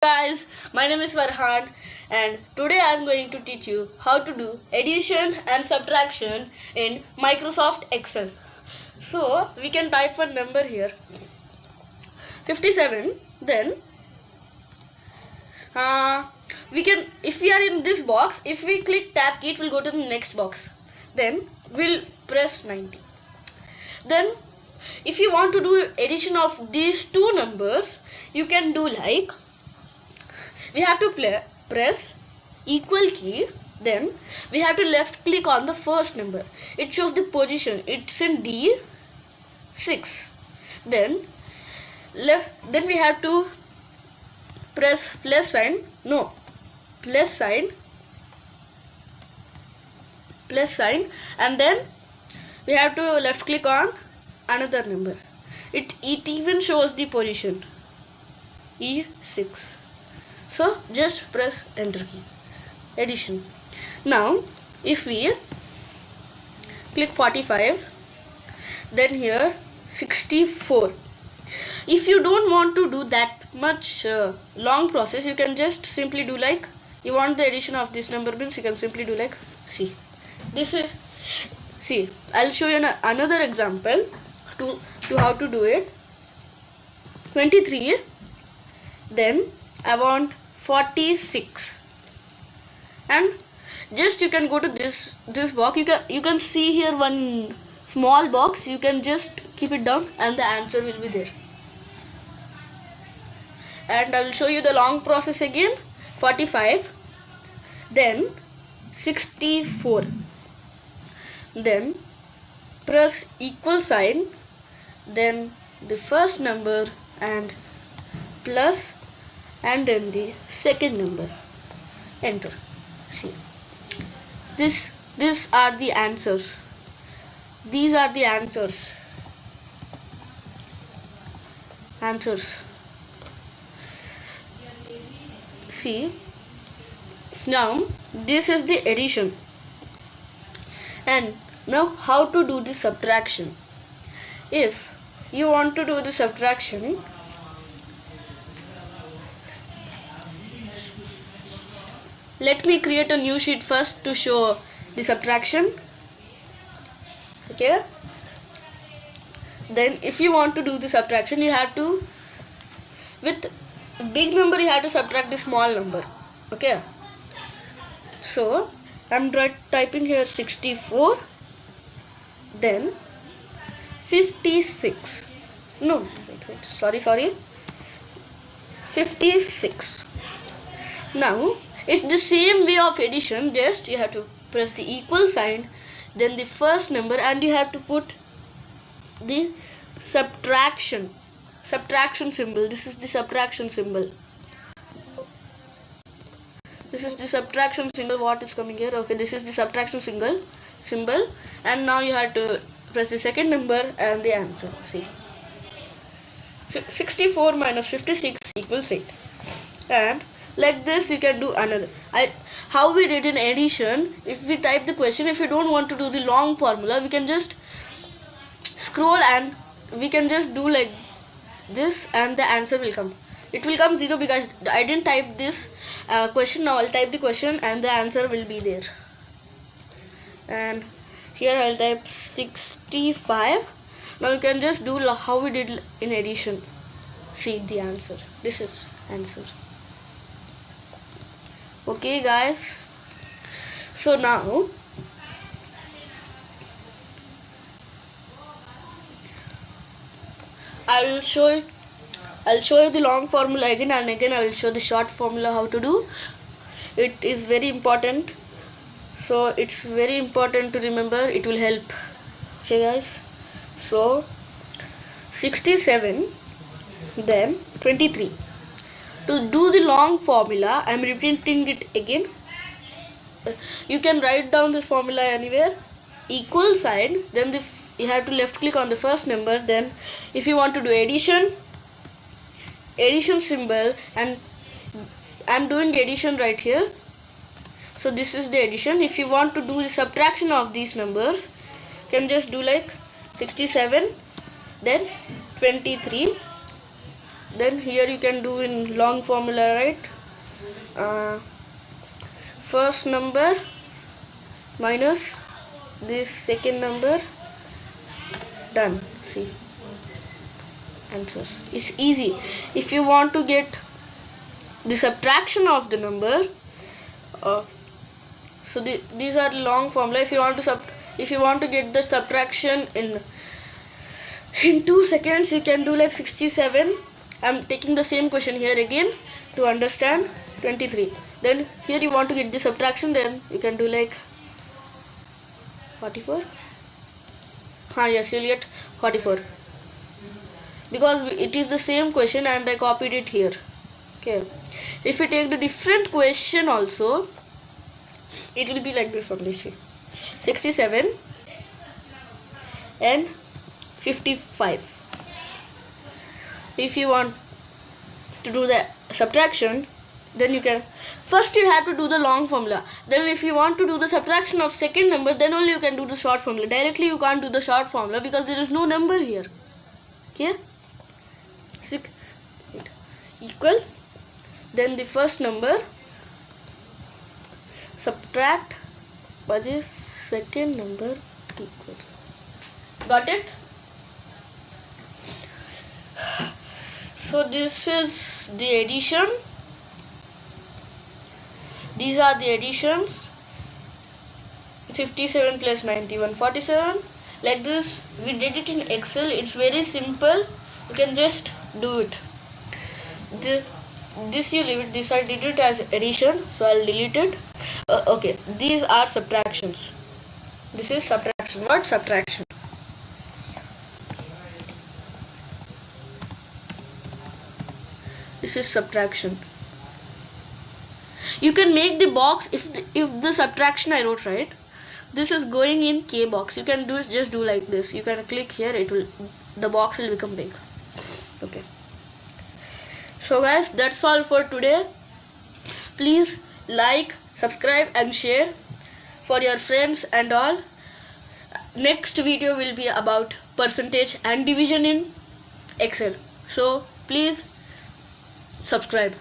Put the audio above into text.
Guys, my name is Farhan and today I am going to teach you how to do addition and subtraction in Microsoft Excel. So we can type one number here 57, then we can, if we are in this box, if we click tab key it will go to the next box, then we'll press 90. Then if you want to do addition of these two numbers, you can do like, we have to press equal key, then we have to left click on the first number. It shows the position, it's in D6. Then we have to press plus sign, and then we have to left click on another number. It even shows the position E6. So just press enter key. Addition. Now if we click 45, then here 64. If you don't want to do that much long process, you can just simply do like, you want the addition of this number means you can simply do like, I'll show you another example to how to do it. 23, then I want 46, and just you can go to this box. You can see here one small box. You can just keep it down and the answer will be there. And I will show you the long process again. 45, then 64, then press equal sign, then the first number and plus, and then the second number, enter. See, these are the answers. These are the answers. See, now this is the addition. And now how to do the subtraction. If you want to do the subtraction, let me create a new sheet first to show the subtraction. Okay. Then if you want to do the subtraction, you have to, with big number you have to subtract the small number. Okay. So I'm typing here 64, then 56. No, wait. Sorry. 56. Now it's the same way of addition, just you have to press the equal sign, then the first number, and you have to put the subtraction symbol. This is the subtraction symbol. What is coming here? Okay, this is the subtraction symbol, and now you have to press the second number and the answer. See, 64 minus 56 equals 8. And like this you can do another. How we did in addition, if we type the question, if you don't want to do the long formula, we can just scroll and we can just do like this and the answer will come. It will come 0 because I didn't type this question. Now I'll type the question and the answer will be there. And here I'll type 65. Now you can just do how we did in addition. See the answer. This is answer. Okay guys, so now I'll show you the long formula again, and again I will show the short formula how to do. It is very important, so it's very important to remember. It will help. Okay guys, so 67, then 23. To do the long formula, I am repeating it again. You can write down this formula anywhere. Equal sign, then you have to left click on the first number. Then if you want to do addition symbol, and I am doing addition right here. So this is the addition. If you want to do the subtraction of these numbers, you can just do like 67, then 23, Then here you can do in long formula, right? First number minus this second number, done. See, answers. It's easy. If you want to get the subtraction of the number, so these are long formula. If you want to get the subtraction in 2 seconds, you can do like 67. I'm taking the same question here again to understand. 23. Then here you want to get the subtraction, then you can do like 44. Yes, you'll get 44 because it is the same question and I copied it here. Okay. If you take the different question also, it will be like this only. See, 67 and 55. If you want to do the subtraction, then you can first you have to do the long formula. Then if you want to do the subtraction of second number, then only you can do the short formula. Directly you can't do the short formula because there is no number here. Okay, equal, then the first number subtract by the second number equals. Got it? So this is the addition. These are the additions. 57 plus 91, 47. Like this, we did it in Excel. It's very simple. You can just do it. This you leave it. This I did it as addition, so I'll delete it. Okay, these are subtractions. This is subtraction. What subtraction? This is subtraction. You can make the box if the subtraction I wrote right, this is going in K box. You can just do like this. You can click here. The box will become big. Okay. So guys, that's all for today. Please like, subscribe and share for your friends and all. Next video will be about percentage and division in Excel. So please subscribe.